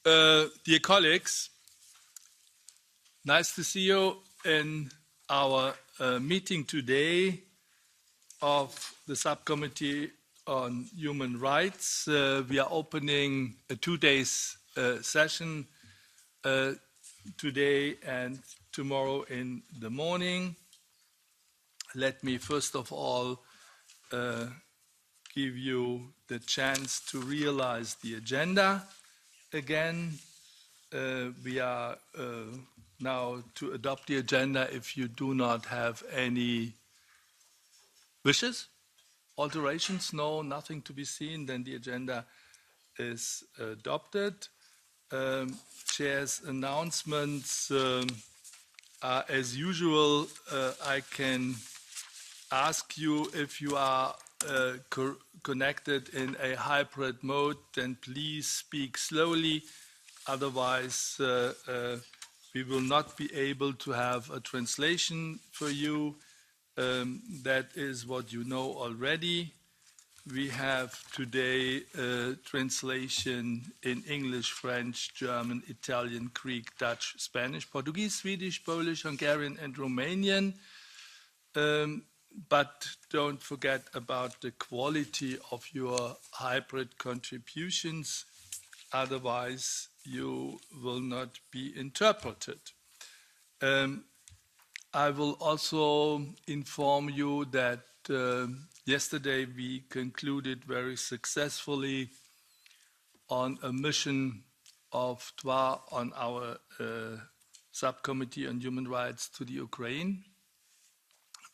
Dear colleagues, nice to see you in our meeting today of the Subcommittee on Human Rights. We are opening a 2-day session today and tomorrow in the morning. Let me first of all give you the chance to realize the agenda again. We are now to adopt the agenda. If you do not have any wishes, alterations, no, nothing to be seen, then the agenda is adopted. Chair's announcements are as usual. I can ask you if you are connected in a hybrid mode, then please speak slowly. Otherwise, we will not be able to have a translation for you. That is what you know already. We have today translation in English, French, German, Italian, Greek, Dutch, Spanish, Portuguese, Swedish, Polish, Hungarian, and Romanian. But don't forget about the quality of your hybrid contributions. Otherwise, you will not be interpreted. I will also inform you that yesterday we concluded very successfully on a mission of TWA on our subcommittee on human rights to the Ukraine.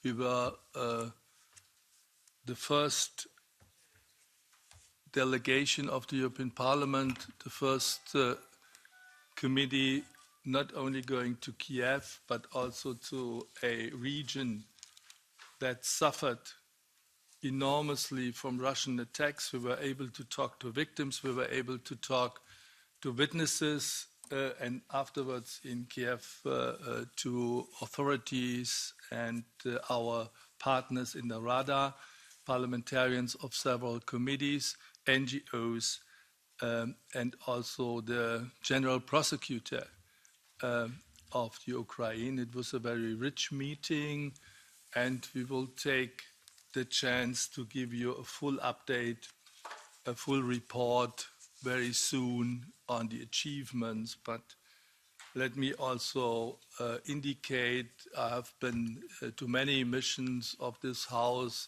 We were the first delegation of the European Parliament, the first committee not only going to Kiev, but also to a region that suffered enormously from Russian attacks. We were able to talk to victims, we were able to talk to witnesses, and afterwards in Kiev to authorities and our partners in the Rada, parliamentarians of several committees, NGOs, and also the general prosecutor of the Ukraine. It was a very rich meeting, and we will take the chance to give you a full update, a full report very soon on the achievements. But let me also indicate, I have been to many missions of this House,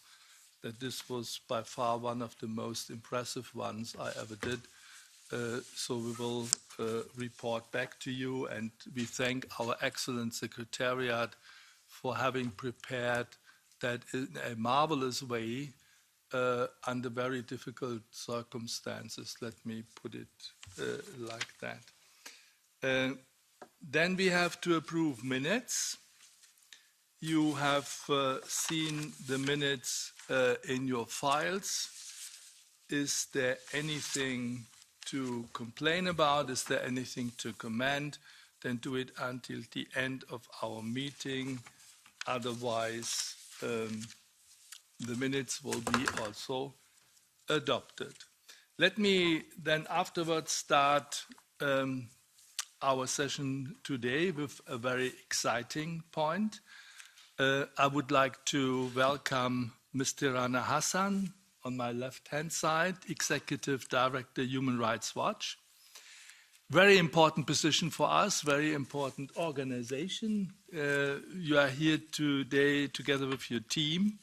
that this was by far one of the most impressive ones I ever did. So we will report back to you, and we thank our excellent secretariat for having prepared that in a marvelous way under very difficult circumstances. Let me put it like that. Then we have to approve minutes. You have seen the minutes in your files. Is there anything to complain about? Is there anything to comment? Then do it until the end of our meeting. Otherwise, the minutes will be also adopted. Let me then afterwards start our session today with a very exciting point. I would like to welcome Ms. Tirana Hassan on my left-hand side, Executive Director, Human Rights Watch. Very important position for us, very important organization. You are here today together with your team,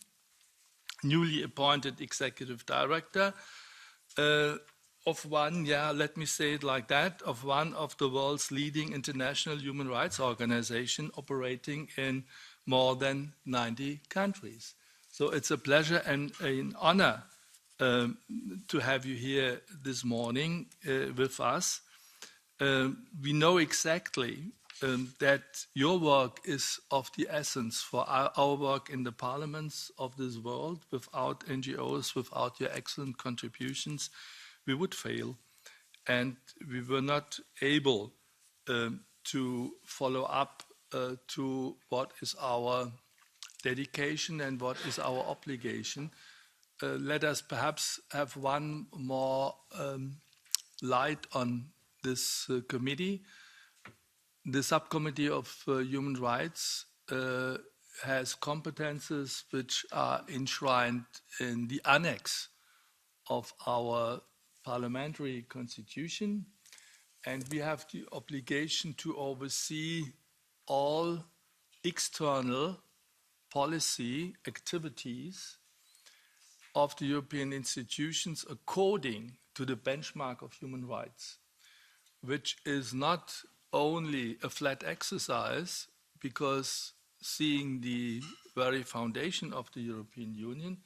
newly appointed Executive Director of one, let me say it like that, of one of the world's leading international human rights organization operating in more than 90 countries. So it's a pleasure and an honor to have you here this morning with us. We know exactly that your work is of the essence for our work in the parliaments of this world. Without NGOs, without your excellent contributions, we would fail. And we were not able to follow up to what is our dedication and what is our obligation. Let us perhaps have one more light on this committee. The Subcommittee of Human Rights has competences which are enshrined in the annex of our parliamentary constitution, and we have the obligation to oversee all external policy activities of the European institutions according to the benchmark of human rights, which is not only a flat exercise, because seeing the very foundation of the European Union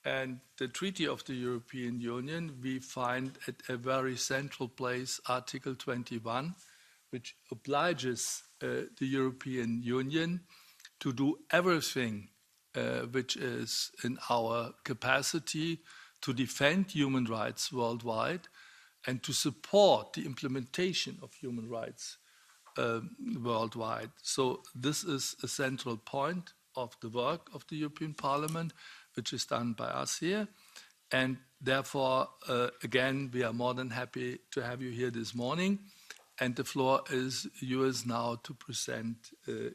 and the Treaty of the European Union, we find at a very central place Article 21, which obliges the European Union to do everything which is in our capacity to defend human rights worldwide and to support the implementation of human rights worldwide. So this is a central point of the work of the European Parliament, which is done by us here. And therefore, again, we are more than happy to have you here this morning. And the floor is yours now to present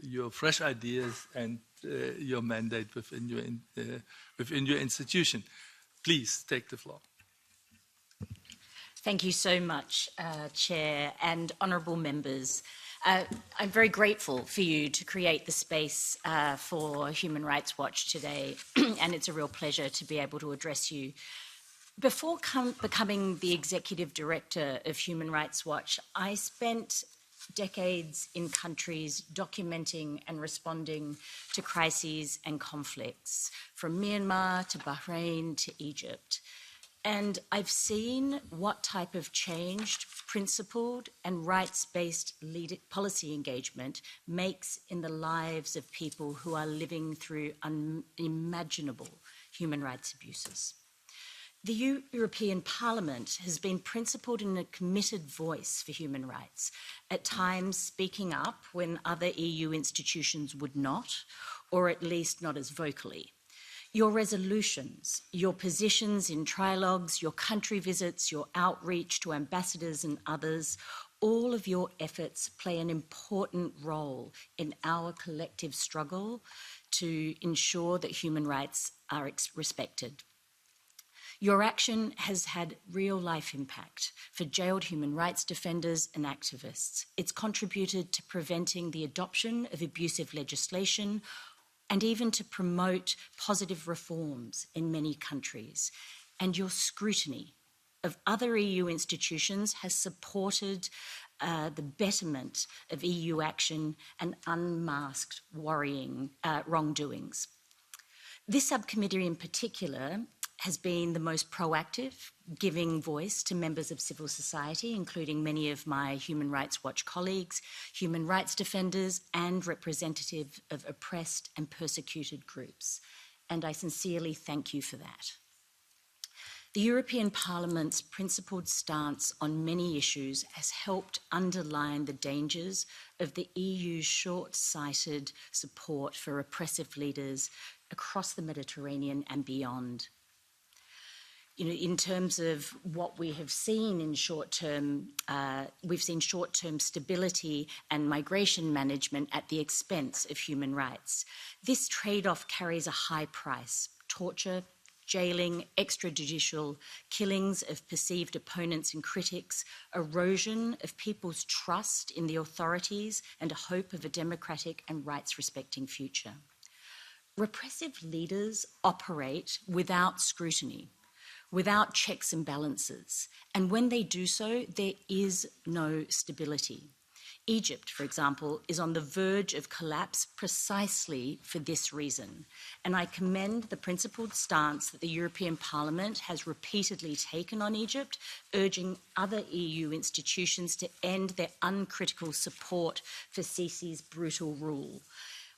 your fresh ideas and your mandate within your institution. Please take the floor. Thank you so much, Chair and honourable members. I'm very grateful for you to create the space for Human Rights Watch today, and it's a real pleasure to be able to address you. Before becoming the Executive Director of Human Rights Watch, I spent decades in countries documenting and responding to crises and conflicts, from Myanmar to Bahrain to Egypt. And I've seen what type of changed, principled and rights-based policy engagement makes in the lives of people who are living through unimaginable human rights abuses. The European Parliament has been principled and a committed voice for human rights, at times speaking up when other EU institutions would not, or at least not as vocally. Your resolutions, your positions in trilogues, your country visits, your outreach to ambassadors and others, all of your efforts play an important role in our collective struggle to ensure that human rights are respected. Your action has had real-life impact for jailed human rights defenders and activists. It's contributed to preventing the adoption of abusive legislation and even to promote positive reforms in many countries. And your scrutiny of other EU institutions has supported the betterment of EU action and unmasked worrying wrongdoings. This subcommittee in particular has been the most proactive, giving voice to members of civil society, including many of my Human Rights Watch colleagues, human rights defenders, and representatives of oppressed and persecuted groups. And I sincerely thank you for that. The European Parliament's principled stance on many issues has helped underline the dangers of the EU's short-sighted support for repressive leaders across the Mediterranean and beyond. You know, in terms of what we have seen in short-term, we've seen short-term stability and migration management at the expense of human rights. This trade-off carries a high price: torture, jailing, extrajudicial killings of perceived opponents and critics, erosion of people's trust in the authorities, and a hope of a democratic and rights-respecting future. Repressive leaders operate without scrutiny, without checks and balances, and when they do so, there is no stability. Egypt, for example, is on the verge of collapse precisely for this reason, and I commend the principled stance that the European Parliament has repeatedly taken on Egypt, urging other EU institutions to end their uncritical support for Sisi's brutal rule.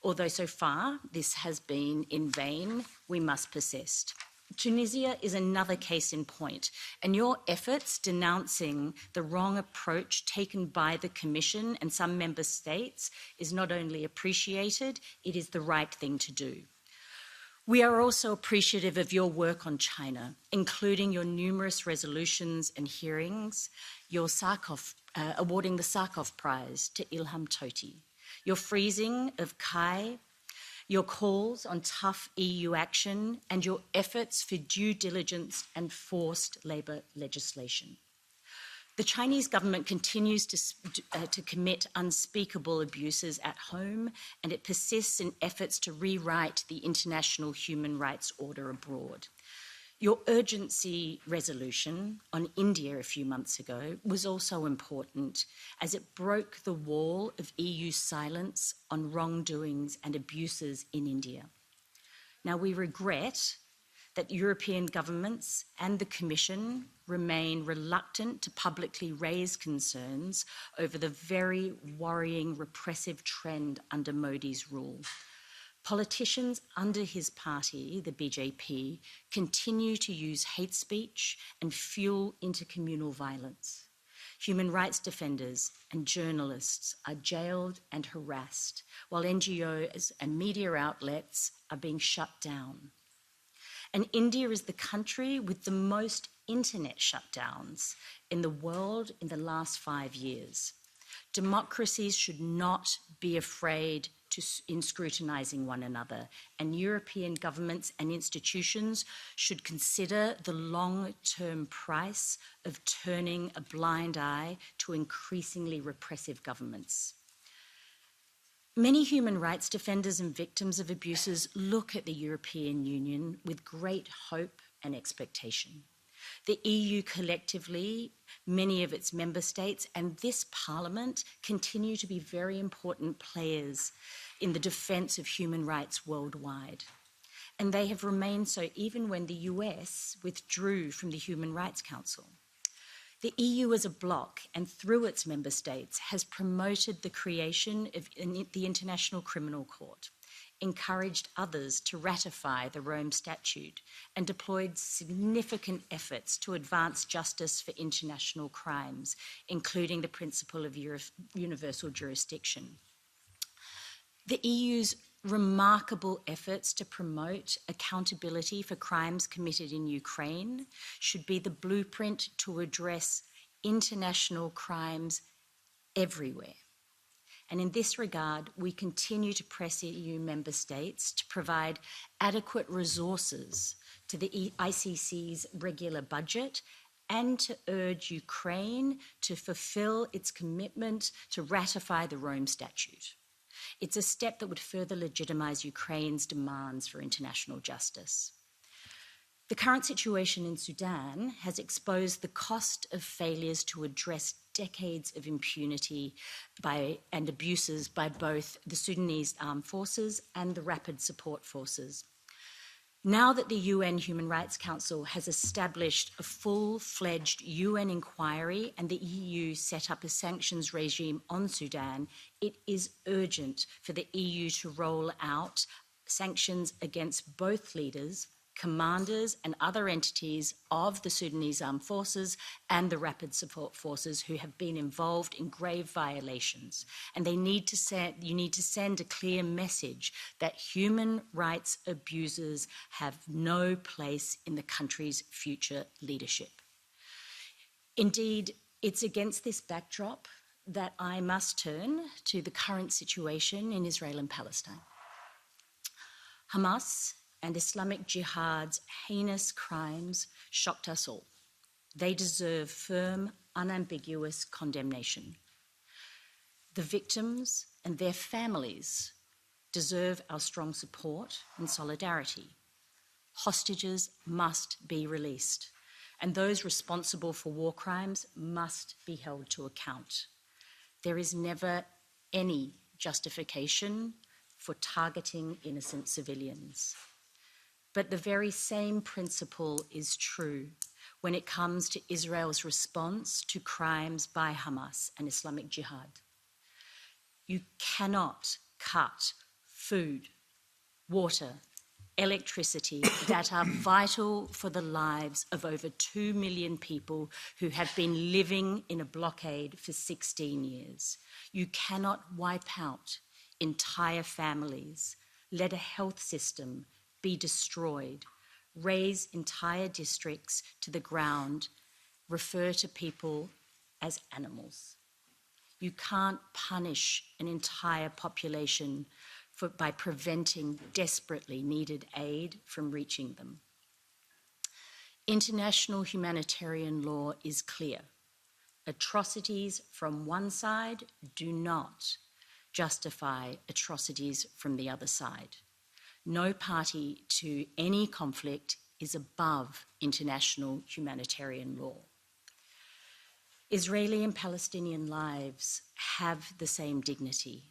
Although so far this has been in vain, we must persist. Tunisia is another case in point, and your efforts denouncing the wrong approach taken by the Commission and some member states is not only appreciated, it is the right thing to do. We are also appreciative of your work on China, including your numerous resolutions and hearings, your awarding the Sakharov Prize to Ilham Tohti, your freezing of Kai, your calls on tough EU action, and your efforts for due diligence and forced labour legislation. The Chinese government continues to commit unspeakable abuses at home, and it persists in efforts to rewrite the international human rights order abroad. Your urgency resolution on India a few months ago was also important, as it broke the wall of EU silence on wrongdoings and abuses in India. Now, we regret that European governments and the Commission remain reluctant to publicly raise concerns over the very worrying repressive trend under Modi's rule. Politicians under his party, the BJP, continue to use hate speech and fuel intercommunal violence. Human rights defenders and journalists are jailed and harassed, while NGOs and media outlets are being shut down. And India is the country with the most internet shutdowns in the world in the last 5 years. Democracies should not be afraid in scrutinising one another, and European governments and institutions should consider the long-term price of turning a blind eye to increasingly repressive governments. Many human rights defenders and victims of abuses look at the European Union with great hope and expectation. The EU collectively, many of its member states, and this Parliament continue to be very important players in the defence of human rights worldwide. And they have remained so even when the US withdrew from the Human Rights Council. The EU as a bloc and through its member states has promoted the creation of the International Criminal Court, encouraged others to ratify the Rome Statute, and deployed significant efforts to advance justice for international crimes, including the principle of universal jurisdiction. The EU's remarkable efforts to promote accountability for crimes committed in Ukraine should be the blueprint to address international crimes everywhere. And in this regard, we continue to press EU member states to provide adequate resources to the ICC's regular budget and to urge Ukraine to fulfil its commitment to ratify the Rome Statute. It's a step that would further legitimise Ukraine's demands for international justice. The current situation in Sudan has exposed the cost of failures to address decades of impunity and abuses by both the Sudanese armed forces and the rapid support forces. Now that the UN Human Rights Council has established a full-fledged UN inquiry and the EU set up a sanctions regime on Sudan, it is urgent for the EU to roll out sanctions against both leaders, commanders and other entities of the Sudanese armed forces and the rapid support forces who have been involved in grave violations. And you need to send a clear message that human rights abusers have no place in the country's future leadership. Indeed, it's against this backdrop that I must turn to the current situation in Israel and Palestine. Hamas and Islamic Jihad's heinous crimes shocked us all. They deserve firm, unambiguous condemnation. The victims and their families deserve our strong support and solidarity. Hostages must be released, and those responsible for war crimes must be held to account. There is never any justification for targeting innocent civilians. But the very same principle is true when it comes to Israel's response to crimes by Hamas and Islamic Jihad. You cannot cut food, water, electricity that are vital for the lives of over 2 million people who have been living in a blockade for 16 years. You cannot wipe out entire families, let a health system be destroyed, raze entire districts to the ground, refer to people as animals. You can't punish an entire population by preventing desperately needed aid from reaching them. International humanitarian law is clear. Atrocities from one side do not justify atrocities from the other side. No party to any conflict is above international humanitarian law. Israeli and Palestinian lives have the same dignity,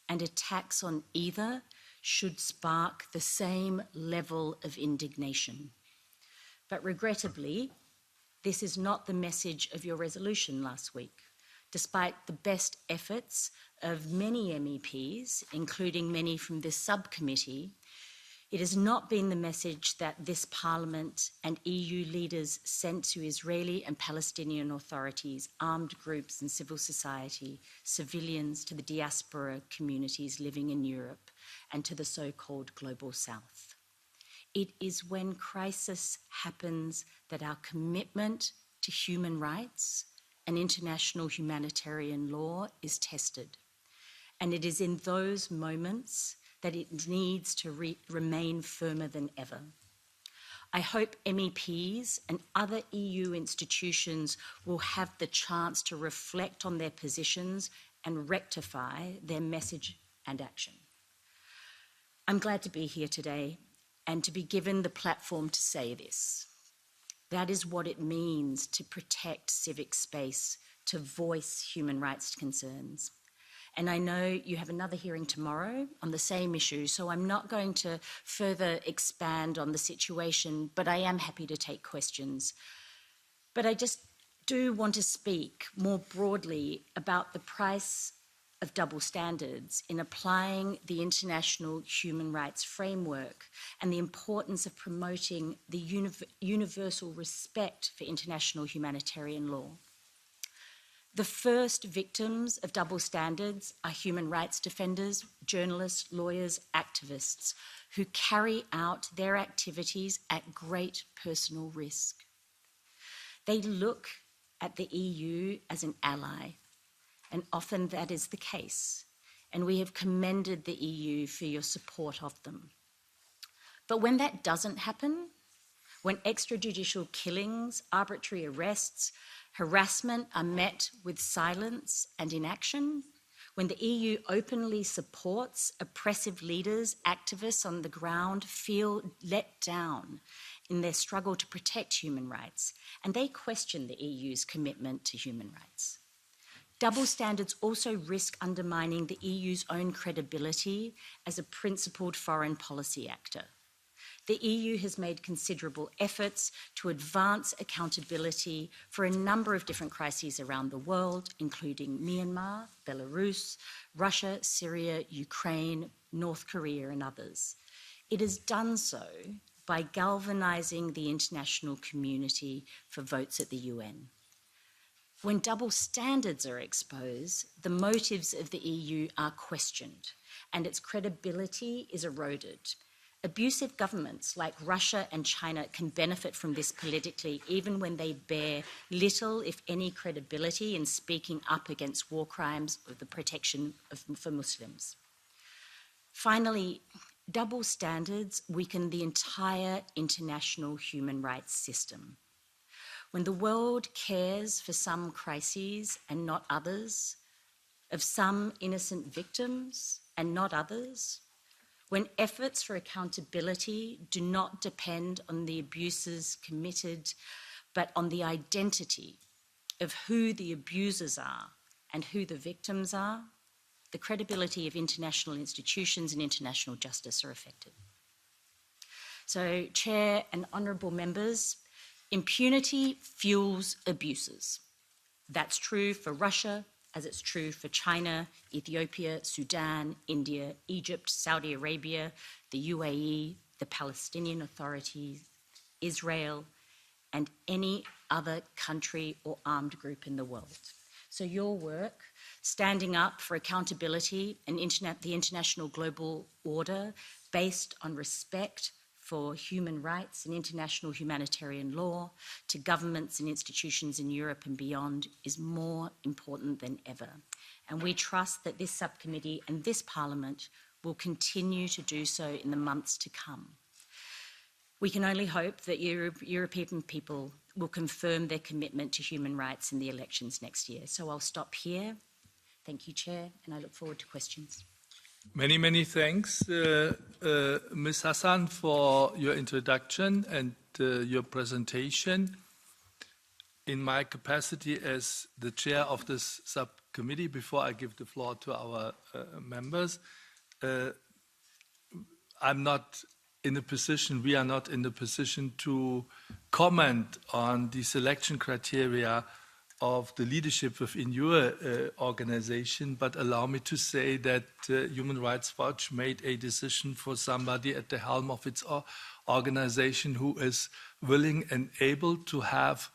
and attacks on either should spark the same level of indignation. But regrettably, this is not the message of your resolution last week, despite the best efforts of many MEPs, including many from this subcommittee. It has not been the message that this Parliament and EU leaders sent to Israeli and Palestinian authorities, armed groups and civil society, civilians, to the diaspora communities living in Europe, and to the so-called Global South. It is when crisis happens that our commitment to human rights and international humanitarian law is tested. And it is in those moments that it needs to remain firmer than ever. I hope MEPs and other EU institutions will have the chance to reflect on their positions and rectify their message and action. I'm glad to be here today and to be given the platform to say this. That is what it means to protect civic space, to voice human rights concerns. And I know you have another hearing tomorrow on the same issue, so I'm not going to further expand on the situation, but I am happy to take questions. But I just do want to speak more broadly about the price of double standards in applying the international human rights framework and the importance of promoting the universal respect for international humanitarian law. The first victims of double standards are human rights defenders, journalists, lawyers, activists who carry out their activities at great personal risk. They look at the EU as an ally, and often that is the case, and we have commended the EU for your support of them. But when that doesn't happen, when extrajudicial killings, arbitrary arrests, harassment are met with silence and inaction, when the EU openly supports oppressive leaders, activists on the ground feel let down in their struggle to protect human rights, and they question the EU's commitment to human rights. Double standards also risk undermining the EU's own credibility as a principled foreign policy actor. The EU has made considerable efforts to advance accountability for a number of different crises around the world, including Myanmar, Belarus, Russia, Syria, Ukraine, North Korea, and others. It has done so by galvanizing the international community for votes at the UN. When double standards are exposed, the motives of the EU are questioned, and its credibility is eroded. Abusive governments like Russia and China can benefit from this politically, even when they bear little, if any, credibility in speaking up against war crimes or the protection for Muslims. Finally, double standards weaken the entire international human rights system. When the world cares for some crises and not others, of some innocent victims and not others, when efforts for accountability do not depend on the abuses committed, but on the identity of who the abusers are and who the victims are, the credibility of international institutions and international justice are affected. So, Chair and honourable members, impunity fuels abuses. That's true for Russia, as it's true for China, Ethiopia, Sudan, India, Egypt, Saudi Arabia, the UAE, the Palestinian Authority, Israel, and any other country or armed group in the world. So your work, standing up for accountability and the international global order based on respect for human rights and international humanitarian law to governments and institutions in Europe and beyond is more important than ever. And we trust that this subcommittee and this Parliament will continue to do so in the months to come. We can only hope that European people will confirm their commitment to human rights in the elections next year. So I'll stop here. Thank you, Chair, and I look forward to questions. Many, many thanks, Ms. Hassan, for your introduction and your presentation. In my capacity as the chair of this subcommittee, before I give the floor to our members, I'm not in a position, we are not in a position to comment on the selection criteria of the leadership within your organization, but allow me to say that Human Rights Watch made a decision for somebody at the helm of its organization who is willing and able to have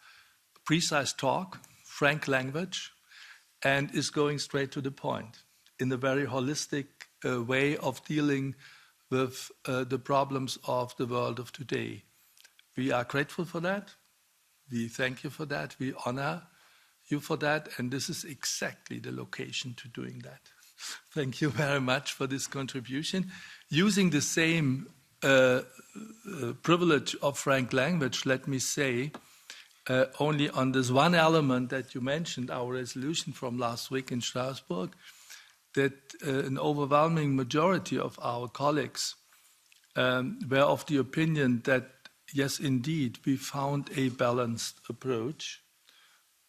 precise talk, frank language, and is going straight to the point in a very holistic way of dealing with the problems of the world of today. We are grateful for that. We thank you for that. We honor you for that. And this is exactly the location to doing that. Thank you very much for this contribution. Using the same privilege of frank language, let me say, only on this one element that you mentioned, our resolution from last week in Strasbourg, that an overwhelming majority of our colleagues were of the opinion that, yes, indeed, we found a balanced approach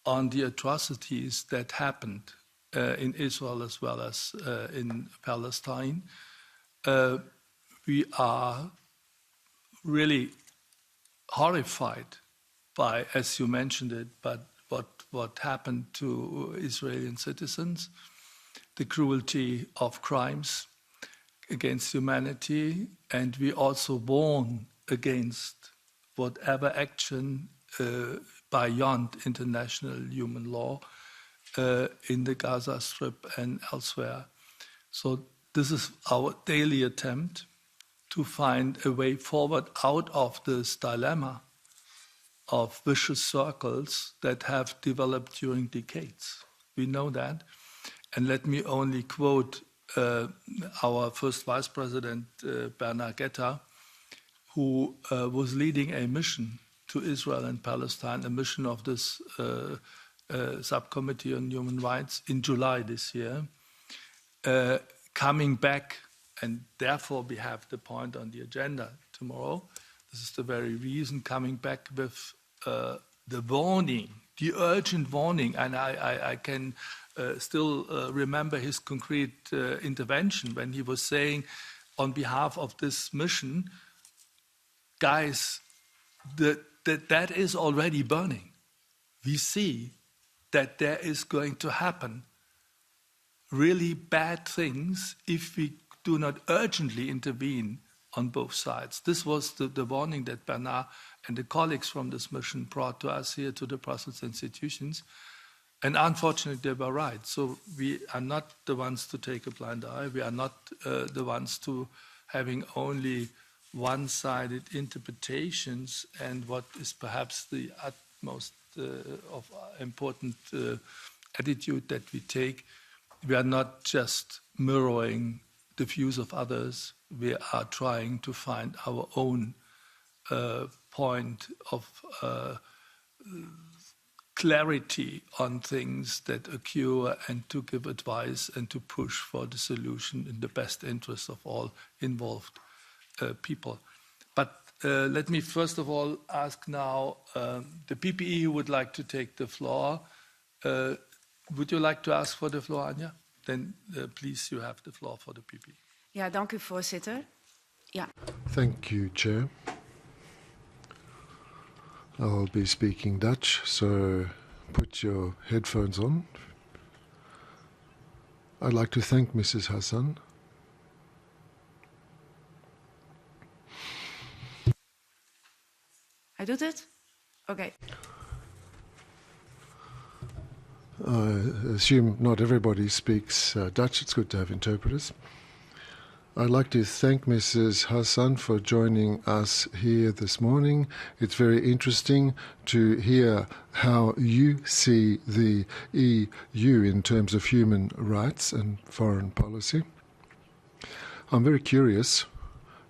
on the atrocities that happened in Israel as well as in Palestine. We are really horrified by, as you mentioned it, but what happened to Israeli citizens, the cruelty of crimes against humanity, and we also warn against whatever action beyond international human law in the Gaza Strip and elsewhere. So this is our daily attempt to find a way forward out of this dilemma of vicious circles that have developed during decades. We know that. And let me only quote our first Vice President, Bernard Guetta, who was leading a mission to Israel and Palestine, a mission of this subcommittee on human rights in July this year, coming back, and therefore we have the point on the agenda tomorrow. This is the very reason, coming back with the warning, the urgent warning, and I can still remember his concrete intervention when he was saying on behalf of this mission, guys, that is already burning. We see that there is going to happen really bad things if we do not urgently intervene on both sides. This was the warning that Bernard and the colleagues from this mission brought to us here to the Brussels institutions. And unfortunately, they were right. So we are not the ones to take a blind eye. We are not the ones to having only one-sided interpretations and what is perhaps the utmost of important attitude that we take. We are not just mirroring the views of others. We are trying to find our own point of clarity on things that occur and to give advice and to push for the solution in the best interest of all involved people. But let me first of all ask now the PPE who would like to take the floor. Would you like to ask for the floor, Anja? Then please, you have the floor for the PPE. Ja, dank u, voorzitter. Ja. Thank you, Chair. I'll be speaking Dutch, so put your headphones on. I'd like to thank Mrs. Hassan. Hij doet het? Oké. I assume not everybody speaks Dutch. It's good to have interpreters. I'd like to thank Mrs. Hassan for joining us here this morning. It's very interesting to hear how you see the EU in terms of human rights and foreign policy. I'm very curious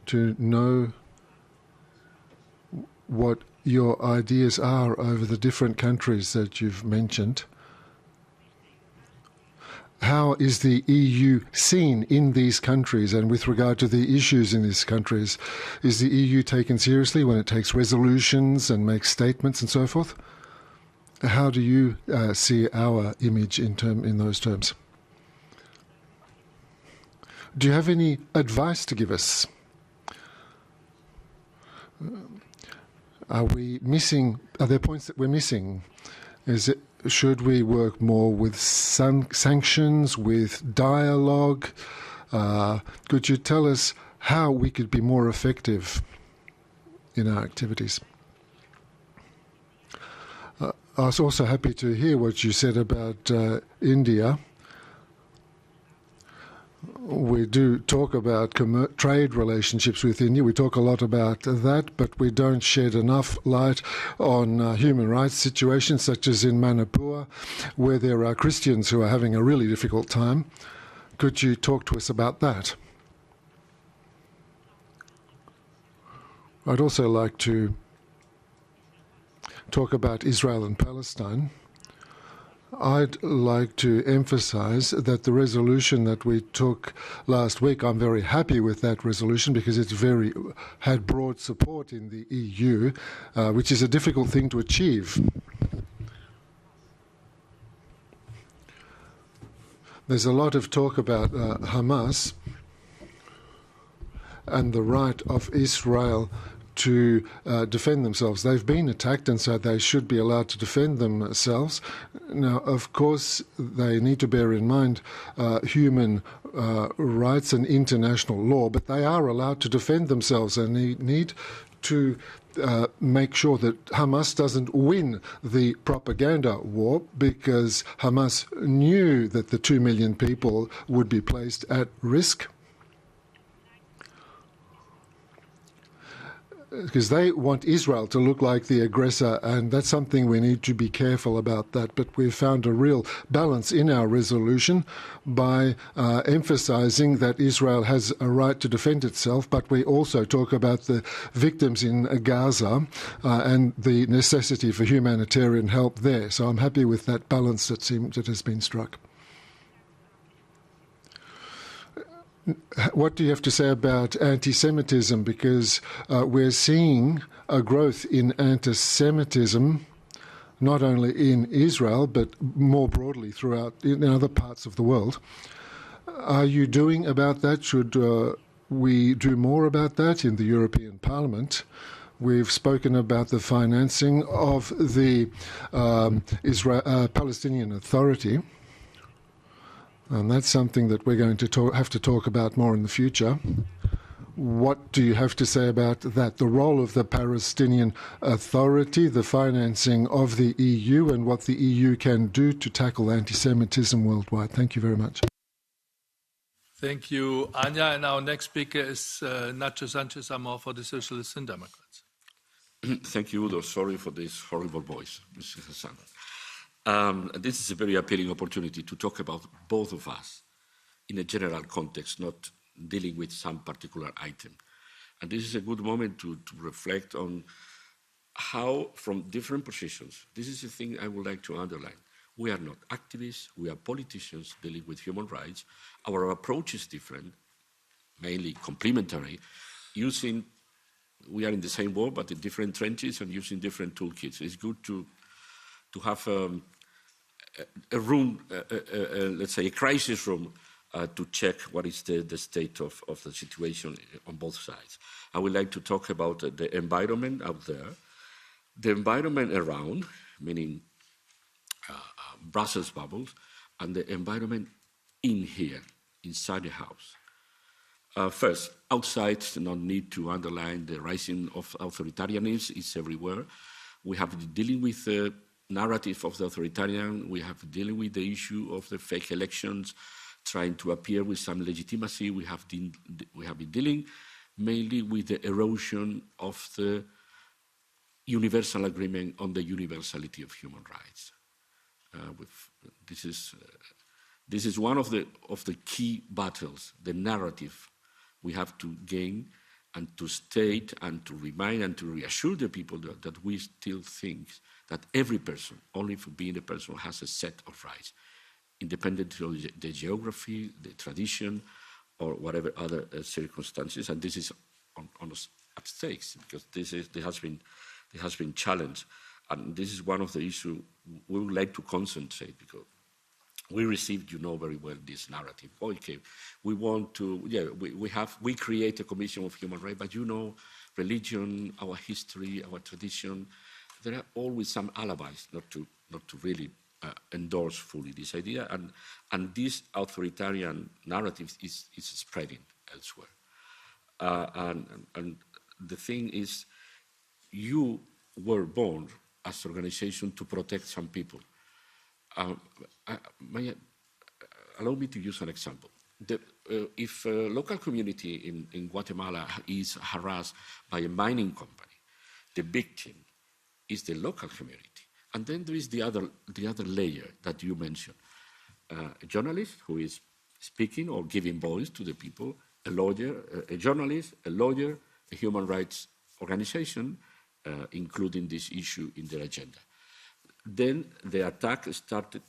to know what your ideas are over the different countries that you've mentioned. How is the EU seen in these countries, and with regard to the issues in these countries? Is the EU taken seriously when it takes resolutions and makes statements and so forth? How do you see our image in those terms? Do you have any advice to give us? Are there points that we're missing? Should we work more with sanctions, with dialogue? Could you tell us how we could be more effective in our activities? I was also happy to hear what you said about India. We do talk about trade relationships with India. We talk a lot about that, but we don't shed enough light on human rights situations, such as in Manipur, where there are Christians who are having a really difficult time. Could you talk to us about that? I'd also like to talk about Israel and Palestine. I'd like to emphasize that the resolution that we took last week, I'm very happy with that resolution because it's had broad support in the EU, which is a difficult thing to achieve. There's a lot of talk about Hamas and the right of Israel to defend themselves. They've been attacked, and so they should be allowed to defend themselves. Now, of course, they need to bear in mind human rights and international law, but they are allowed to defend themselves, and they need to make sure that Hamas doesn't win the propaganda war, because Hamas knew that the 2 million people would be placed at risk. Because they want Israel to look like the aggressor, and that's something we need to be careful about that. But we've found a real balance in our resolution by emphasizing that Israel has a right to defend itself, but we also talk about the victims in Gaza and the necessity for humanitarian help there. So I'm happy with that balance that has been struck. What do you have to say about anti-Semitism? Because we're seeing a growth in anti-Semitism, not only in Israel, but more broadly throughout in other parts of the world. Are you doing about that? Should we do more about that in the European Parliament? We've spoken about the financing of the Palestinian Authority. And that's something that we're going to have to talk about more in the future. What do you have to say about that? The role of the Palestinian Authority, the financing of the EU, and what the EU can do to tackle anti-Semitism worldwide. Thank you very much. Thank you, Anja. And our next speaker is Nacho Sanchez-Amor for the Socialists and Democrats. Thank you, Udo. Sorry for this horrible voice, Mr. Hassan. This is a very appealing opportunity to talk about both of us in a general context, not dealing with some particular item. And this is a good moment to reflect on how, from different positions, this is the thing I would like to underline. We are not activists, we are politicians dealing with human rights. Our approach is different, mainly complementary, we are in the same war, but in different trenches and using different toolkits. It's good to have a room, let's say a crisis room, to check what is the state of the situation on both sides. I would like to talk about the environment out there, the environment around, meaning Brussels bubbles, and the environment in here, inside the house. First, outside, no need to underline the rising of authoritarianism is everywhere. We have been dealing with the narrative of the authoritarian, we have been dealing with the issue of the fake elections, trying to appear with some legitimacy. We have been dealing mainly with the erosion of the universal agreement on the universality of human rights. This is one of the key battles, the narrative we have to gain and to state and to remind and to reassure the people that we still think that every person, only for being a person, has a set of rights, independent of the geography, the tradition, or whatever other circumstances. And this is at stakes because there has been challenged, and this is one of the issues we would like to concentrate because we received, very well, this narrative. Okay, we want to, we create a Commission of Human Rights, but religion, our history, our tradition, there are always some alibis not to really endorse fully this idea, and this authoritarian narrative is spreading elsewhere. And the thing is, you were born as an organization to protect some people. Allow me to use an example. If a local community in Guatemala is harassed by a mining company, the victim is the local community. And then there is the other layer that you mentioned. A journalist who is speaking or giving voice to the people, a lawyer, a journalist, a lawyer, a human rights organization, including this issue in their agenda. Then the attack started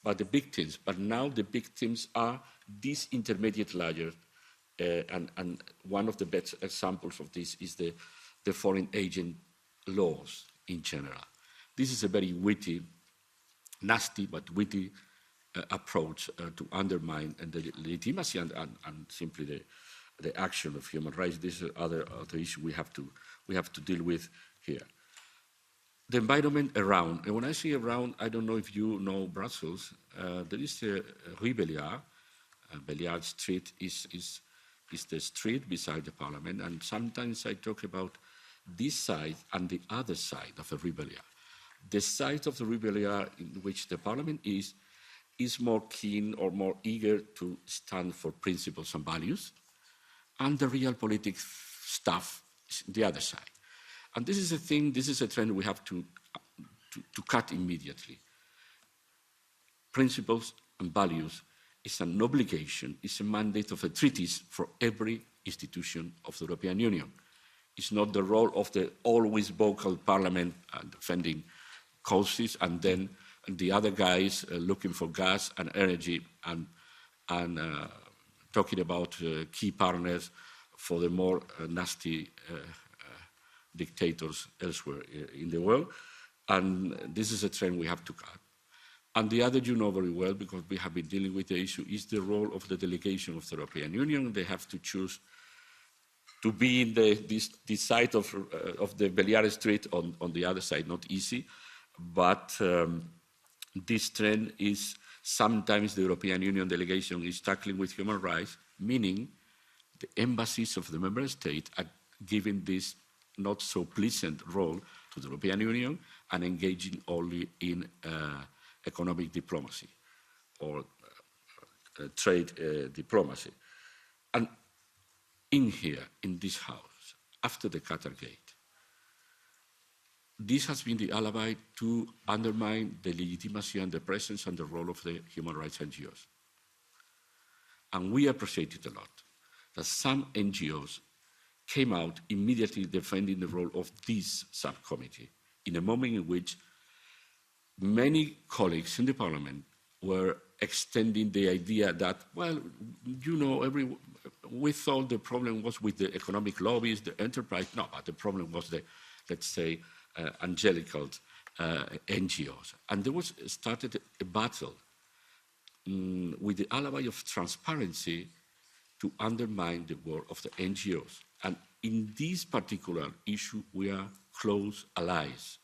by the victims, but now the victims are these intermediate layers, and one of the best examples of this is the foreign agent laws in general. This is a very witty, nasty but witty approach to undermine the legitimacy and simply the action of human rights. This is other issue we have to deal with here. The environment around, and when I say around, I don't know if you know Brussels. There is a Rue Belliard. Belliard Street is the street beside the Parliament, and sometimes I talk about this side and the other side of the Rue Belliard. The side of the Rue Belliard in which the Parliament is more keen or more eager to stand for principles and values, and the real political stuff is the other side. And this is a thing, this is a trend we have to cut immediately. Principles and values is an obligation, is a mandate of the treaties for every institution of the European Union. It's not the role of the always vocal Parliament defending causes and then the other guys looking for gas and energy and talking about key partners for the more nasty dictators elsewhere in the world. And this is a trend we have to cut. And the other, very well, because we have been dealing with the issue, is the role of the delegation of the European Union. They have to choose to be in this side of the Belliard Street on the other side, not easy. But this trend is sometimes the European Union delegation is tackling with human rights, meaning the embassies of the member state are giving this not so pleasant role to the European Union and engaging only in economic diplomacy or trade diplomacy. And in here, in this house, after the Qatar Gate, this has been the alibi to undermine the legitimacy and the presence and the role of the human rights NGOs. And we appreciate it a lot that some NGOs came out immediately defending the role of this subcommittee in a moment in which many colleagues in the Parliament were extending the idea that, well, we thought the problem was with the economic lobbies, the enterprise. No, but the problem was the, let's say, angelical NGOs. And there was started a battle with the alibi of transparency to undermine the work of the NGOs. And in this particular issue, we are close allies.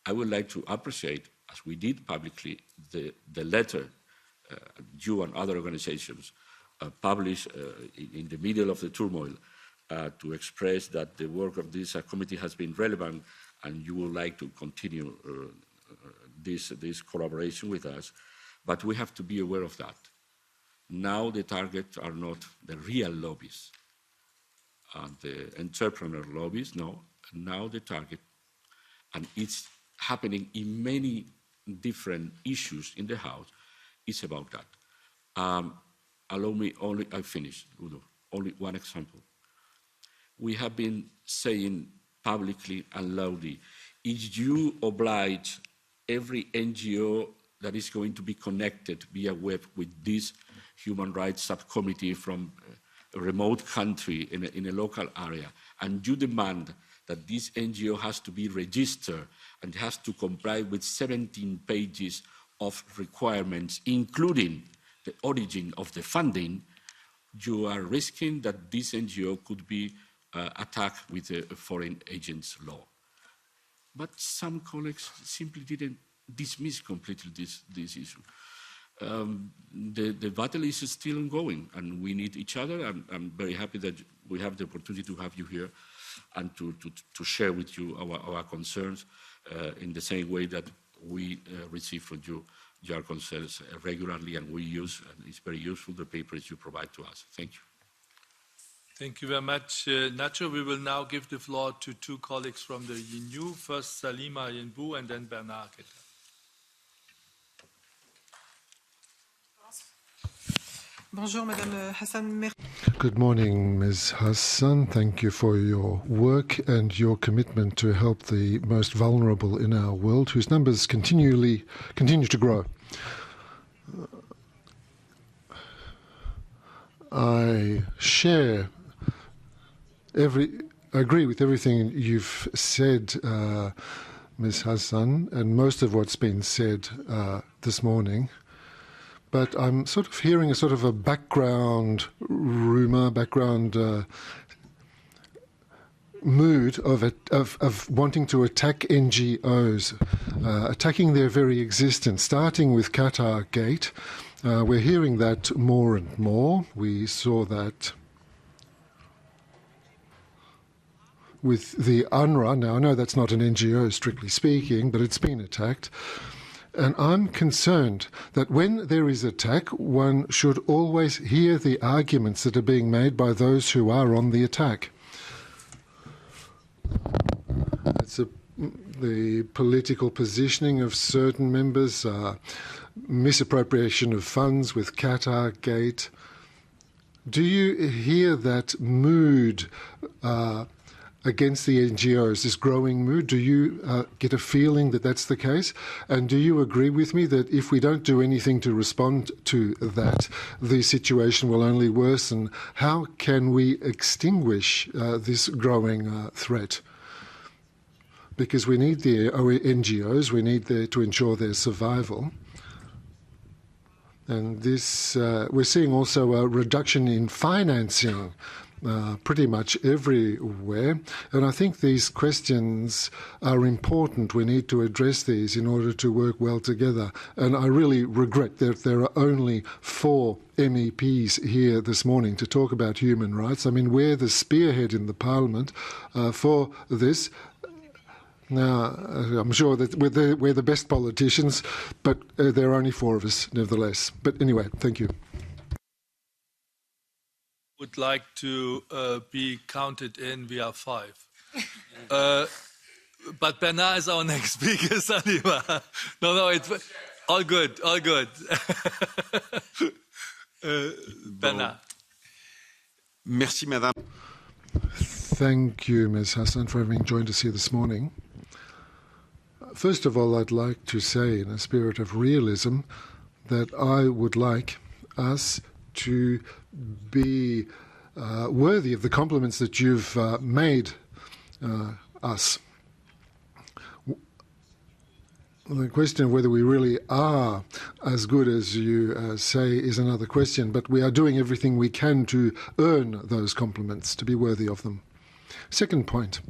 I would like to appreciate, as we did publicly, the letter you and other organizations published in the middle of the turmoil to express that the work of this committee has been relevant and you would like to continue this collaboration with us. But we have to be aware of that. Now the targets are not the real lobbies and the entrepreneur lobbies, no. Now the target, and it's happening in many different issues in the House, is about that. Allow me I finish, Udo, only one example. We have been saying publicly and loudly, if you oblige every NGO that is going to be connected via web with this human rights subcommittee from a remote country in a local area, and you demand that this NGO has to be registered and has to comply with 17 pages of requirements, including the origin of the funding, you are risking that this NGO could be attacked with a foreign agents law. But some colleagues simply didn't dismiss completely this issue. The battle is still ongoing, and we need each other. I'm very happy that we have the opportunity to have you here and to share with you our concerns in the same way that we receive from you your concerns regularly, and we use, and it's very useful, the papers you provide to us. Thank you. Thank you very much, Nacho. We will now give the floor to two colleagues from the Renew, first Salima Yenbou and then Bernard. Bonjour, Madame Hassan. Good morning, Ms. Hassan. Thank you for your work and your commitment to help the most vulnerable in our world, whose numbers continue to grow. I agree with everything you've said, Ms. Hassan, and most of what's been said this morning. But I'm sort of hearing a sort of a background rumour, mood of wanting to attack NGOs, attacking their very existence, starting with Qatar Gate. We're hearing that more and more. We saw that with the UNRWA. Now, I know that's not an NGO, strictly speaking, but it's been attacked. And I'm concerned that when there is attack, one should always hear the arguments that are being made by those who are on the attack. It's the political positioning of certain members, misappropriation of funds with Qatar Gate. Do you hear that mood against the NGOs, this growing mood? Do you get a feeling that that's the case? And do you agree with me that if we don't do anything to respond to that, the situation will only worsen? How can we extinguish this growing threat? Because we need the NGOs, we need to ensure their survival. And this, we're seeing also a reduction in financing pretty much everywhere. And I think these questions are important. We need to address these in order to work well together. And I really regret that there are only 4 MEPs here this morning to talk about human rights. I mean, we're the spearhead in the Parliament for this. Now, I'm sure that we're the best politicians, but there are only 4 of us, nevertheless. But anyway, thank you. Would like to be counted in. We are 5. But Bernard is our next speaker, Salima. No, it's all good, all good. Bernard. Merci, Madame. Thank you, Ms. Hassan, for having joined us here this morning. First of all, I'd like to say, in a spirit of realism, that I would like us to be worthy of the compliments that you've made us. The question of whether we really are as good as you say is another question, but we are doing everything we can to earn those compliments, to be worthy of them. Second point.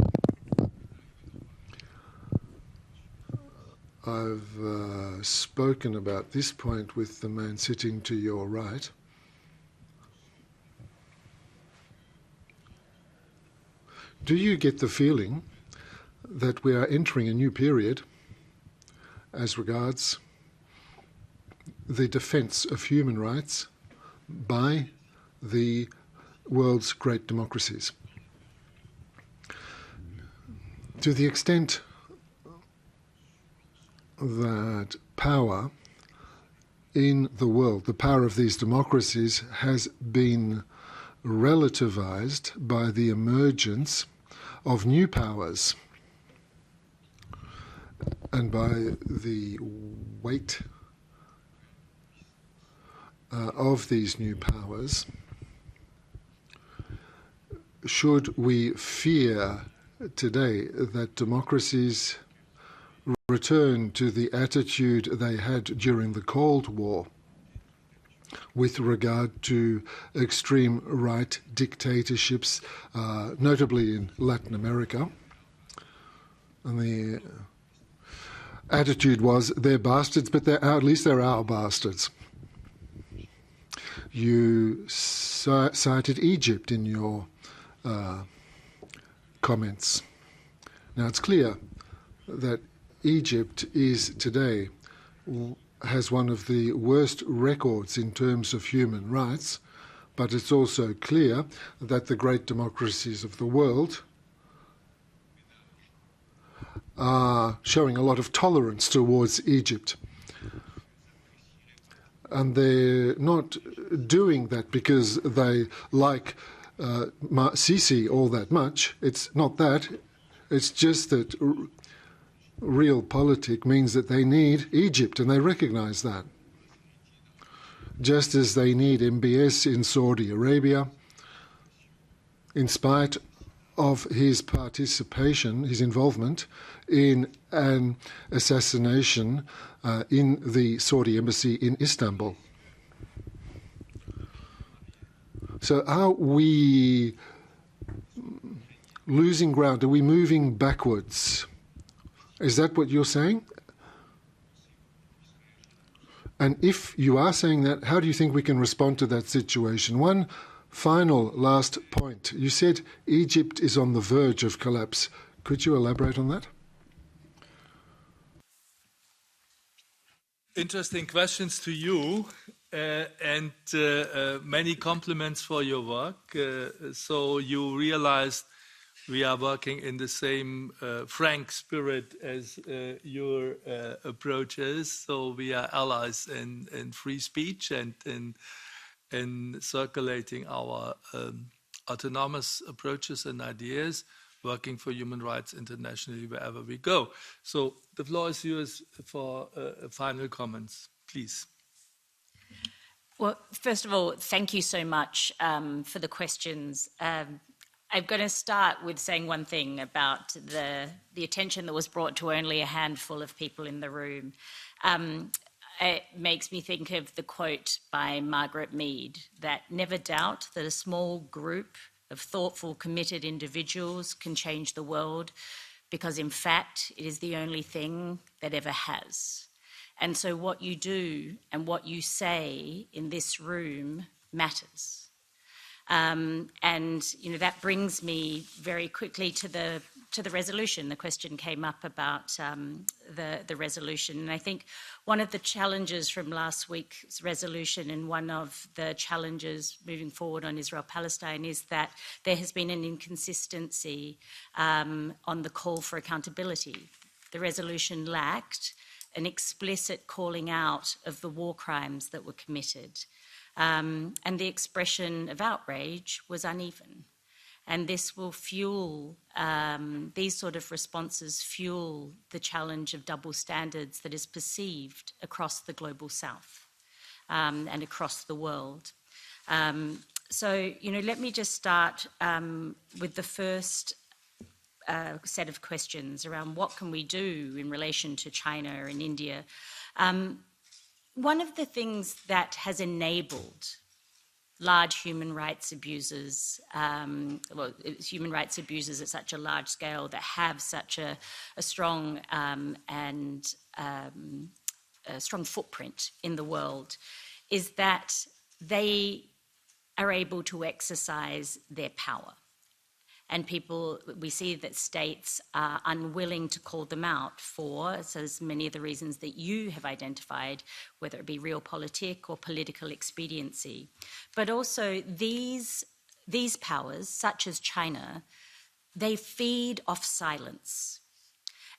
I've spoken about this point with the man sitting to your right. Do you get the feeling that we are entering a new period as regards the defence of human rights by the world's great democracies. To the extent that power in the world, the power of these democracies, has been relativized by the emergence of new powers and by the weight of these new powers. Should we fear today that democracies return to the attitude they had during the Cold War with regard to extreme right dictatorships, notably in Latin America? And the attitude was, they're bastards, but at least they're our bastards. You cited Egypt in your comments. Now, it's clear that Egypt is today has one of the worst records in terms of human rights, but it's also clear that the great democracies of the world are showing a lot of tolerance towards Egypt. And they're not doing that because they like Sisi all that much. It's not that. It's just that realpolitik means that they need Egypt, and they recognize that. Just as they need MBS in Saudi Arabia, in spite of his participation, his involvement in an assassination in the Saudi embassy in Istanbul. So are we losing ground? Are we moving backwards? Is that what you're saying? And if you are saying that, how do you think we can respond to that situation? One final last point. You said Egypt is on the verge of collapse. Could you elaborate on that? Interesting questions to you, and many compliments for your work. So you realized we are working in the same frank spirit as your approach is. So we are allies in free speech and in circulating our autonomous approaches and ideas, working for human rights internationally wherever we go. So the floor is yours for final comments, please. Well, first of all, thank you so much for the questions. I'm going to start with saying one thing about the attention that was brought to only a handful of people in the room. It makes me think of the quote by Margaret Mead, that never doubt that a small group of thoughtful, committed individuals can change the world, because in fact, it is the only thing that ever has. And so what you do and what you say in this room matters. And that brings me very quickly to the resolution. The question came up about the resolution, and I think one of the challenges from last week's resolution and one of the challenges moving forward on Israel-Palestine is that there has been an inconsistency on the call for accountability. The resolution lacked an explicit calling out of the war crimes that were committed. And the expression of outrage was uneven. And this will fuel, these sort of responses fuel the challenge of double standards that is perceived across the global south and across the world. So, let me just start with the first set of questions around what can we do in relation to China and India. One of the things that has enabled large human rights abusers, human rights abusers at such a large scale that have such a strong and a strong footprint in the world, is that they are able to exercise their power. And we see that states are unwilling to call them out for, so as many of the reasons that you have identified, whether it be realpolitik or political expediency. But also these powers, such as China, they feed off silence.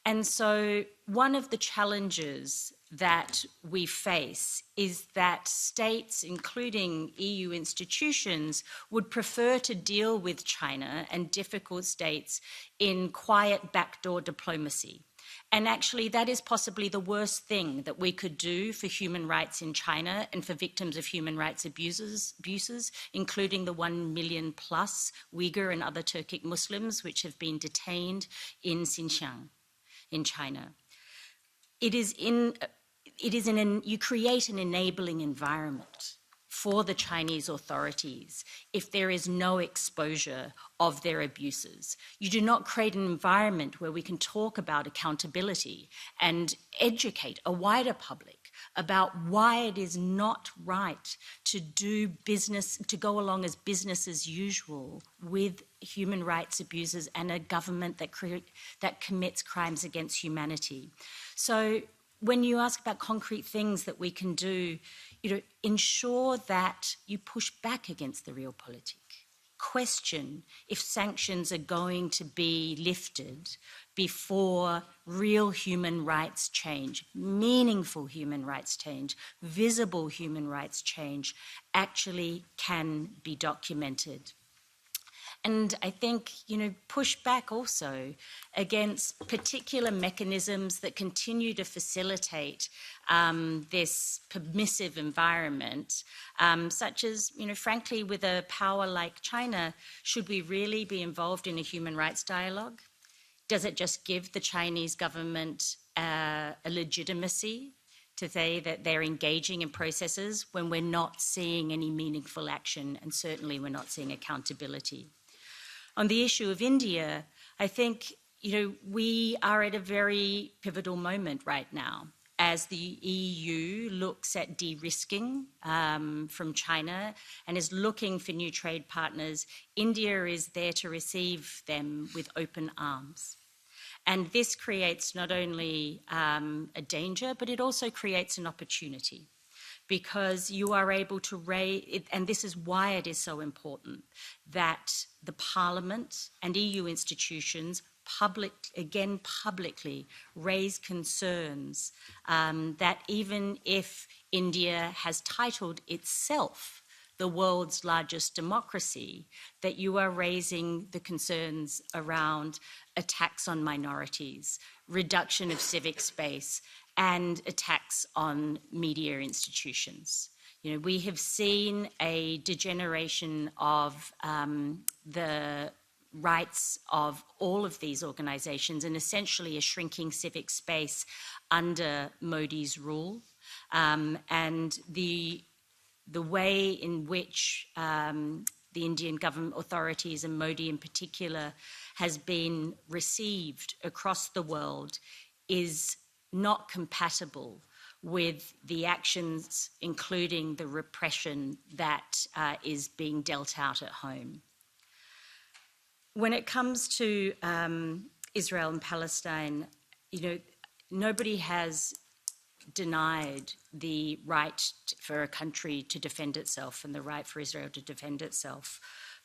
And so one of the challenges that we face is that states, including EU institutions, would prefer to deal with China and difficult states in quiet backdoor diplomacy. And actually, that is possibly the worst thing that we could do for human rights in China and for victims of human rights abuses, including the 1 million plus Uyghur and other Turkic Muslims which have been detained in Xinjiang, in China. You create an enabling environment for the Chinese authorities if there is no exposure of their abuses. You do not create an environment where we can talk about accountability and educate a wider public about why it is not right to do business, to go along as business as usual with human rights abuses and a government that commits crimes against humanity. So when you ask about concrete things that we can do, ensure that you push back against the realpolitik. Question if sanctions are going to be lifted before real human rights change, meaningful human rights change, visible human rights change actually can be documented. And I think, push back also against particular mechanisms that continue to facilitate this permissive environment, such as, frankly, with a power like China, should we really be involved in a human rights dialogue? Does it just give the Chinese government a legitimacy to say that they're engaging in processes when we're not seeing any meaningful action, and certainly we're not seeing accountability? On the issue of India, I think, we are at a very pivotal moment right now as the EU looks at de-risking from China and is looking for new trade partners. India is there to receive them with open arms. And this creates not only a danger, but it also creates an opportunity, because you are able to raise it, and this is why it is so important that the Parliament and EU institutions publicly raise concerns that even if India has titled itself the world's largest democracy, that you are raising the concerns around attacks on minorities, reduction of civic space, and attacks on media institutions. We have seen a degeneration of the rights of all of these organizations and essentially a shrinking civic space under Modi's rule. And the way in which the Indian government authorities and Modi in particular has been received across the world is not compatible with the actions, including the repression that is being dealt out at home. When it comes to Israel and Palestine, nobody has denied the right for a country to defend itself and the right for Israel to defend itself.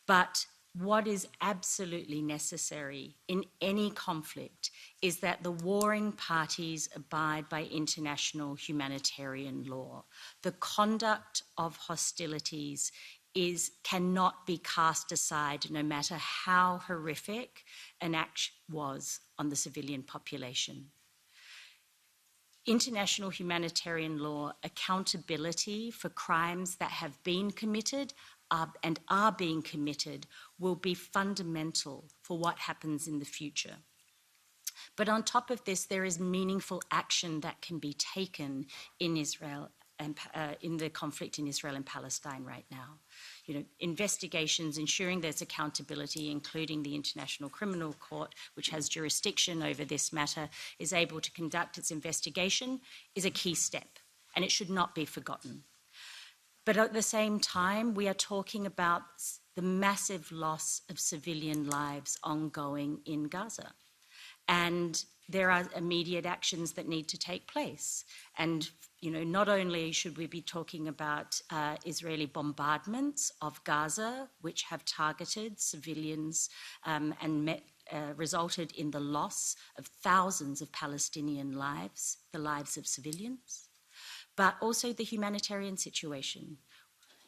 But what is absolutely necessary in any conflict is that the warring parties abide by international humanitarian law. The conduct of hostilities cannot be cast aside, no matter how horrific an act was on the civilian population. International humanitarian law, accountability for crimes that have been committed and are being committed will be fundamental for what happens in the future. But on top of this, there is meaningful action that can be taken in Israel and in the conflict in Israel and Palestine right now. Investigations, ensuring there's accountability, including the International Criminal Court, which has jurisdiction over this matter, is able to conduct its investigation, is a key step, and it should not be forgotten. But at the same time, we are talking about the massive loss of civilian lives ongoing in Gaza. And there are immediate actions that need to take place. And, you know, not only should we be talking about Israeli bombardments of Gaza, which have targeted civilians and resulted in the loss of thousands of Palestinian lives, the lives of civilians, but also the humanitarian situation.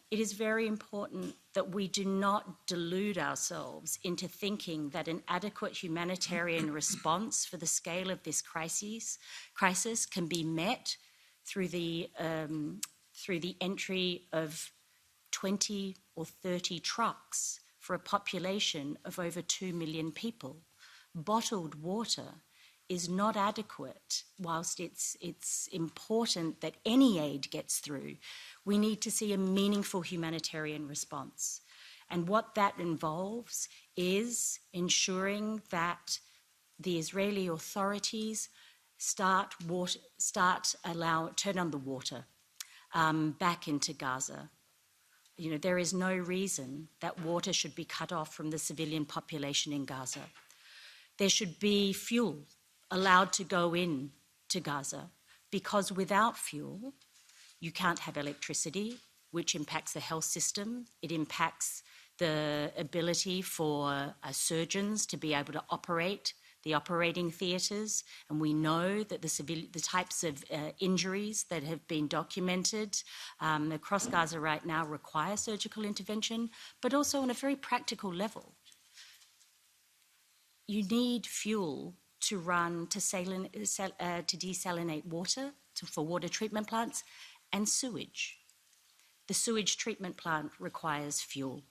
It is very important that we do not delude ourselves into thinking that an adequate humanitarian response for the scale of this crisis can be met through the entry of 20 or 30 trucks for a population of over 2 million people. Bottled water is not adequate. Whilst it's important that any aid gets through, we need to see a meaningful humanitarian response. And what that involves is ensuring that the Israeli authorities turn on the water back into Gaza. You know, there is no reason that water should be cut off from the civilian population in Gaza. There should be fuel allowed to go in to Gaza, because without fuel, you can't have electricity, which impacts the health system. It impacts the ability for surgeons to be able to operate the operating theatres. And we know that the types of injuries that have been documented across Gaza right now require surgical intervention, but also on a very practical level. You need fuel to run, to desalinate water, for water treatment plants, and sewage. The sewage treatment plant requires fuel.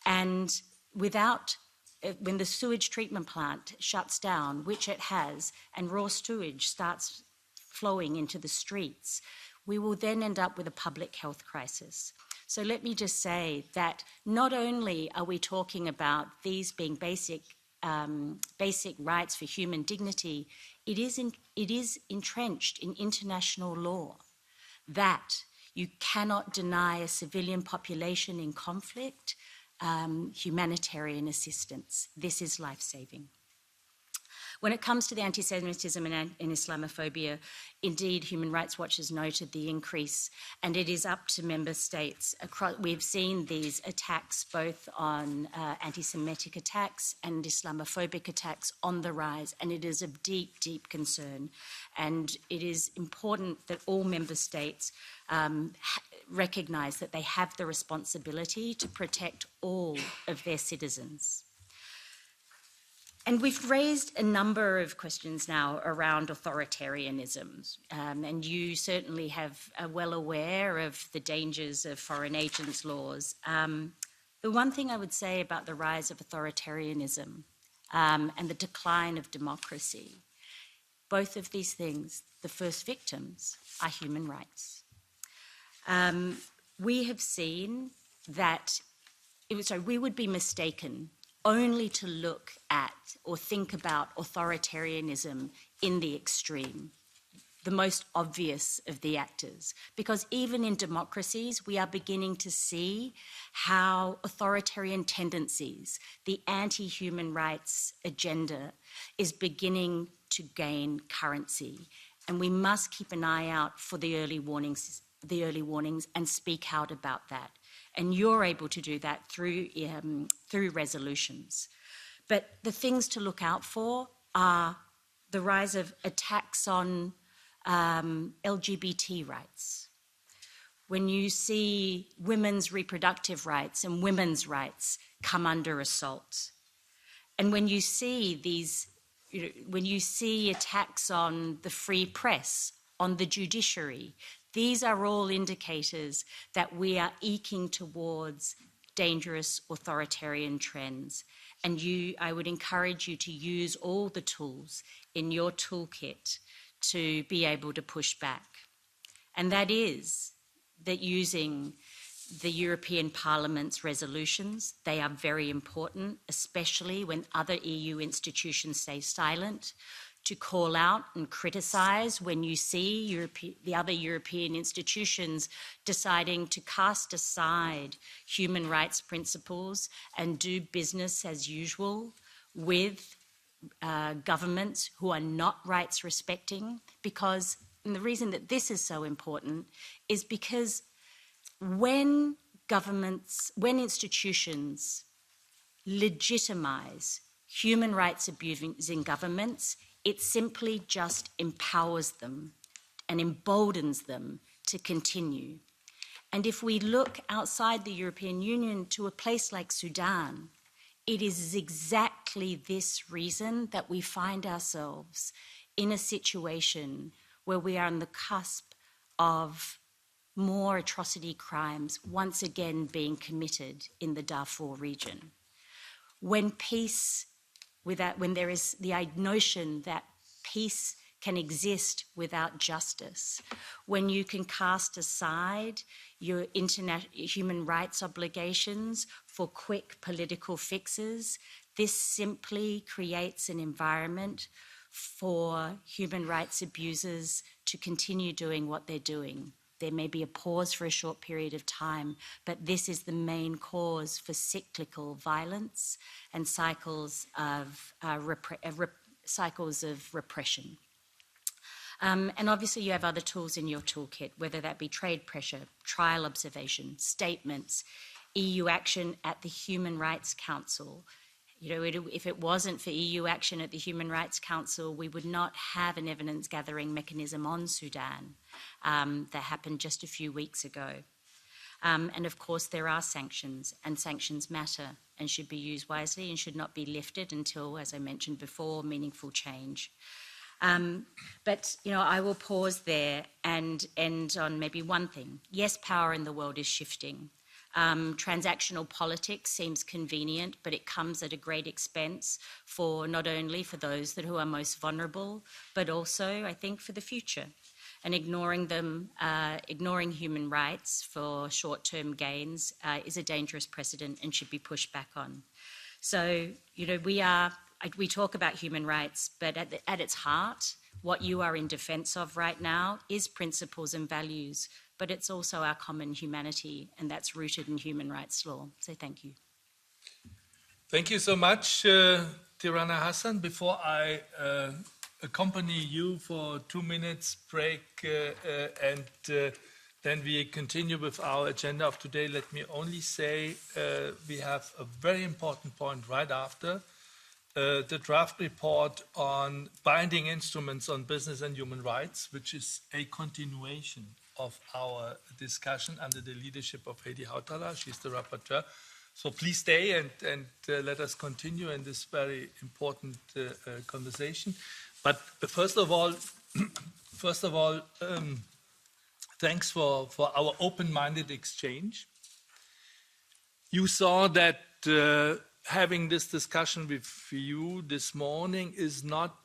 And when the sewage treatment plant shuts down, which it has, and raw sewage starts flowing into the streets, we will then end up with a public health crisis. So let me just say that not only are we talking about these being basic rights for human dignity, it is entrenched in international law that you cannot deny a civilian population in conflict humanitarian assistance. This is life-saving. When it comes to the anti-Semitism and Islamophobia, indeed, Human Rights Watch has noted the increase, and it is up to member states. We've seen these attacks, both on anti-Semitic attacks and Islamophobic attacks, on the rise, and it is of deep, deep concern. And it is important that all member states recognise that they have the responsibility to protect all of their citizens. And we've raised a number of questions now around authoritarianism, and you certainly are well aware of the dangers of foreign agents' laws. The one thing I would say about the rise of authoritarianism and the decline of democracy, both of these things, the first victims are human rights. We have seen that, we would be mistaken only to look at or think about authoritarianism in the extreme, the most obvious of the actors. Because even in democracies, we are beginning to see how authoritarian tendencies, the anti-human rights agenda, is beginning to gain currency. And we must keep an eye out for the early warnings and speak out about that. And you're able to do that through resolutions. But the things to look out for are the rise of attacks on LGBT rights. When you see women's reproductive rights and women's rights come under assault. And when you see attacks on the free press, on the judiciary, these are all indicators that we are eking towards dangerous authoritarian trends. And I would encourage you to use all the tools in your toolkit to be able to push back. And that is that using the European Parliament's resolutions, they are very important, especially when other EU institutions stay silent. to call out and criticize when you see the other European institutions deciding to cast aside human rights principles and do business as usual with governments who are not rights respecting. And the reason that this is so important is because when institutions legitimize human rights abusing governments, it simply just empowers them and emboldens them to continue. And if we look outside the European Union to a place like Sudan, it is exactly this reason that we find ourselves in a situation where we are on the cusp of more atrocity crimes once again being committed in the Darfur region. When there is the notion that peace can exist without justice, when you can cast aside your human rights obligations for quick political fixes, this simply creates an environment for human rights abusers to continue doing what they're doing. There may be a pause for a short period of time, but this is the main cause for cyclical violence and cycles of repression. And obviously you have other tools in your toolkit, whether that be trade pressure, trial observation, statements, EU action at the Human Rights Council. You know, if it wasn't for EU action at the Human Rights Council, we would not have an evidence-gathering mechanism on Sudan that happened just a few weeks ago. And of course, there are sanctions, and sanctions matter and should be used wisely and should not be lifted until, as I mentioned before, meaningful change. But, you know, I will pause there and end on maybe one thing. Yes, power in the world is shifting. Transactional politics seems convenient, but it comes at a great expense for not only for those who are most vulnerable, but also, I think, for the future. And ignoring human rights for short-term gains is a dangerous precedent and should be pushed back on. So, you know, we talk about human rights, but at its heart, what you are in defence of right now is principles and values, but it's also our common humanity, and that's rooted in human rights law. So thank you. Thank you so much, Tirana Hassan. Before I accompany you for 2 minutes break and then we continue with our agenda of today, let me only say we have a very important point right after. The draft report on binding instruments on business and human rights, which is a continuation of our discussion under the leadership of Heidi Hautala. She's the rapporteur. So please stay and let us continue in this very important conversation. But first of all, thanks for our open-minded exchange. You saw that having this discussion with you this morning is not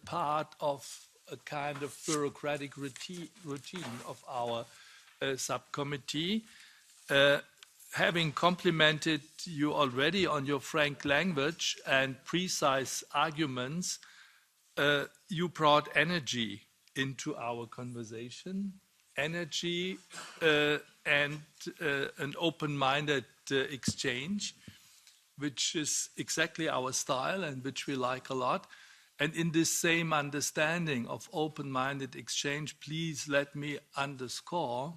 part of a kind of bureaucratic routine of our subcommittee. Having complimented you already on your frank language and precise arguments, you brought energy into our conversation, energy and an open-minded exchange, which is exactly our style and which we like a lot. And in this same understanding of open-minded exchange, please let me underscore,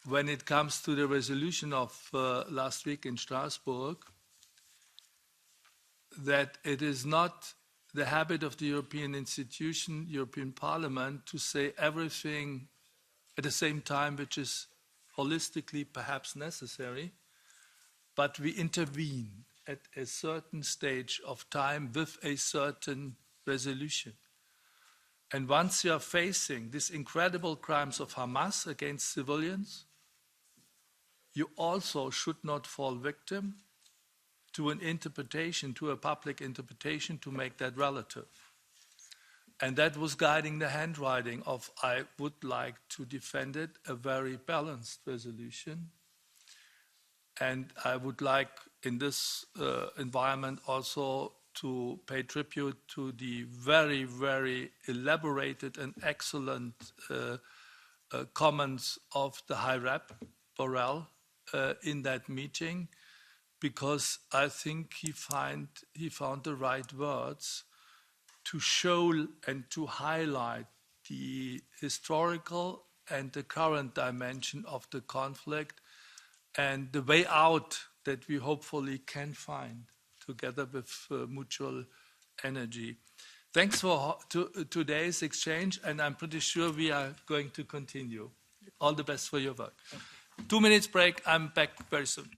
when it comes to the resolution of last week in Strasbourg, that it is not the habit of the European institution, European Parliament, to say everything at the same time, which is holistically perhaps necessary, but we intervene at a certain stage of time with a certain resolution. And once you are facing these incredible crimes of Hamas against civilians, you also should not fall victim to an interpretation, to a public interpretation to make that relative. And that was guiding the handwriting of, I would like to defend it, a very balanced resolution. And I would like in this environment also to pay tribute to the very, very elaborated and excellent comments of the High Rep, Borrell, in that meeting, because I think he found the right words to show and to highlight the historical and the current dimension of the conflict and the way out that we hopefully can find together with mutual energy. Thanks for today's exchange, and I'm pretty sure we are going to continue. All the best for your work. 2 minutes break. I'm back very soon.